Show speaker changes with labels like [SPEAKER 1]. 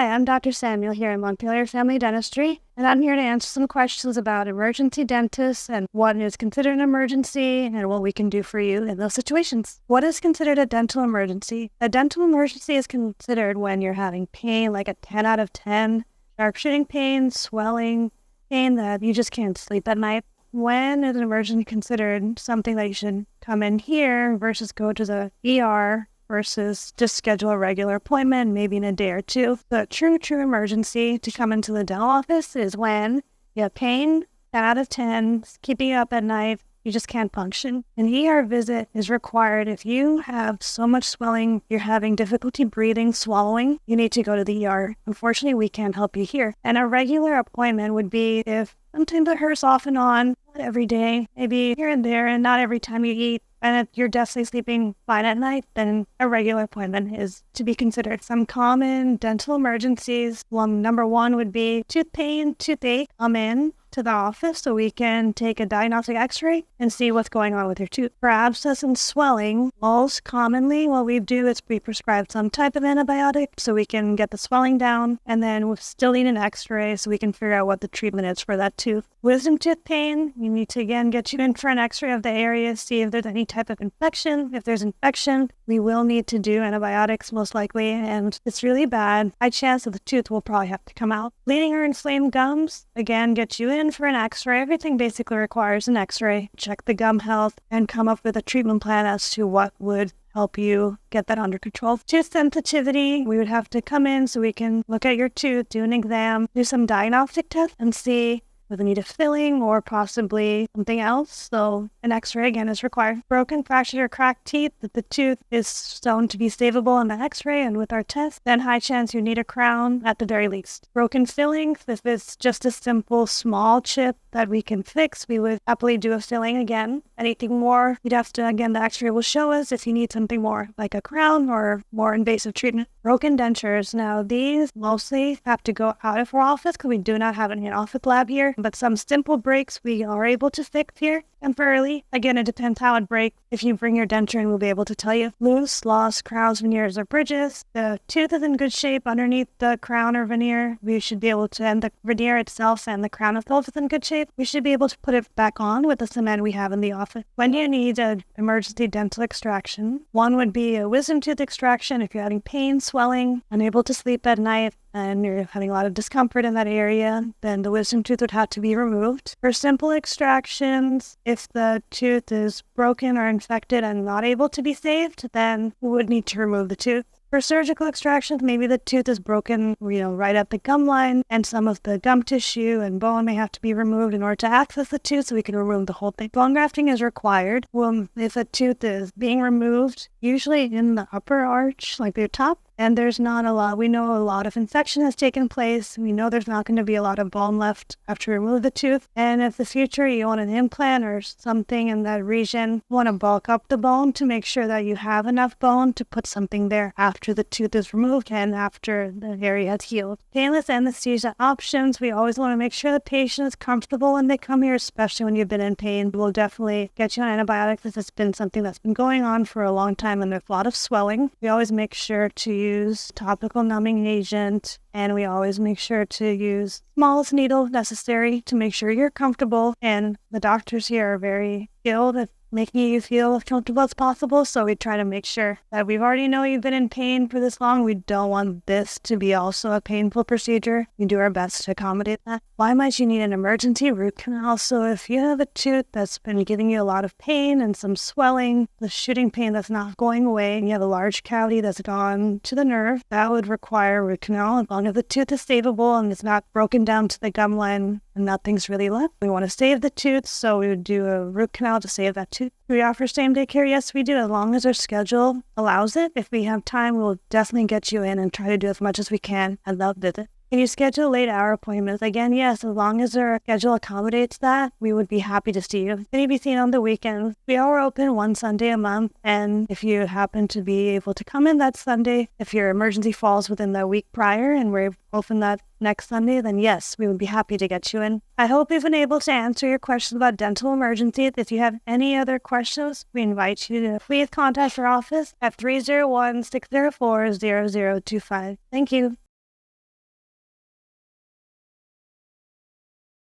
[SPEAKER 1] Hi, I'm Dr. Samuel here in Montpelier Family Dentistry, and I'm here to answer some questions about emergency dentists and what is considered an emergency and what we can do for you in those situations. What is considered a dental emergency? A dental emergency is considered when you're having pain, like a 10 out of 10, sharp shooting pain, swelling, pain that you just can't sleep at night. When is an emergency considered something that you should come in here versus go to the ER versus just schedule a regular appointment, maybe in a day or two? The true emergency to come into the dental office is when you have pain, 10 out of 10, keeping you up at night, you just can't function. An ER visit is required if you have so much swelling, you're having difficulty breathing, swallowing, you need to go to the ER. Unfortunately, we can't help you here. And a regular appointment would be if sometimes it hurts off and on, not every day, maybe here and there, and not every time you eat, and if you're definitely sleeping fine at night, then a regular appointment is to be considered. Some common dental emergencies, number one would be tooth pain, toothache. Come in to the office so we can take a diagnostic x-ray and see what's going on with your tooth. For abscess and swelling, most commonly what we do is we prescribe some type of antibiotic so we can get the swelling down, and then we'll still need an x-ray so we can figure out what the treatment is for that tooth. Wisdom tooth pain, we need to again get you in for an x-ray of the area, see if there's any type of infection. If there's infection, we will need to do antibiotics most likely, and it's really bad. High chance that the tooth will probably have to come out. Bleeding or inflamed gums, again, get you in for an x-ray. Everything basically requires an x-ray. Check the gum health and come up with a treatment plan as to what would help you get that under control. Tooth sensitivity, we would have to come in so we can look at your tooth, do an exam, do some diagnostic tests, and see with a need of filling or possibly something else. So an x-ray again is required. Broken, fractured, or cracked teeth, that the tooth is shown to be savable on the x-ray and with our test, then high chance you need a crown at the very least. Broken fillings, if it's just a simple small chip that we can fix, we would happily do a filling again. Anything more, you'd have to, again, the x-ray will show us if you need something more, like a crown or more invasive treatment. Broken dentures, now these mostly have to go out of our office because we do not have an in-office lab here, but some simple breaks we are able to fix here temporarily. Again, it depends how it breaks. If you bring your denture in, we'll be able to tell you. Loose, lost, crowns, veneers, or bridges. The tooth is in good shape underneath the crown or veneer. We should be able to, and the veneer itself and the crown itself is in good shape. We should be able to put it back on with the cement we have in the office. When you need an emergency dental extraction, one would be a wisdom tooth extraction if you're having pain, swelling, unable to sleep at night, and you're having a lot of discomfort in that area, then the wisdom tooth would have to be removed. For simple extractions, if the tooth is broken or infected and not able to be saved, then we would need to remove the tooth. For surgical extractions, maybe the tooth is broken, right at the gum line, and some of the gum tissue and bone may have to be removed in order to access the tooth so we can remove the whole thing. Bone grafting is required. If a tooth is being removed, usually in the upper arch, like the top, and there's not a lot. We know a lot of infection has taken place. We know there's not going to be a lot of bone left after we remove the tooth. And if in the future you want an implant or something in that region, you want to bulk up the bone to make sure that you have enough bone to put something there after the tooth is removed and after the area has healed. Painless anesthesia options. We always want to make sure the patient is comfortable when they come here, especially when you've been in pain. We'll definitely get you on antibiotics if it's been something that's been going on for a long time and there's a lot of swelling. We always make sure to use topical numbing agent, and we always make sure to use smallest needle necessary to make sure you're comfortable, and the doctors here are very skilled at making you feel as comfortable as possible, so we try to make sure that we already know you've been in pain for this long. We don't want this to be also a painful procedure. We do our best to accommodate that. Why might you need an emergency root canal? So if you have a tooth that's been giving you a lot of pain and some swelling, the shooting pain that's not going away, and you have a large cavity that's gone to the nerve, that would require a root canal as long as the tooth is savable and it's not broken down to the gum line and nothing's really left. We want to save the tooth, so we would do a root canal to save that tooth. Do we offer same-day care? Yes, we do, as long as our schedule allows it. If we have time, we'll definitely get you in and try to do as much as we can at that visit. Can you schedule late-hour appointments? Again, yes, as long as our schedule accommodates that, we would be happy to see you. Can you be seen on the weekends? We are open one Sunday a month, and if you happen to be able to come in that Sunday, if your emergency falls within the week prior and we're open that next Sunday, then yes, we would be happy to get you in. I hope we've been able to answer your questions about dental emergencies. If you have any other questions, we invite you to please contact our office at 301-604-0025. Thank you.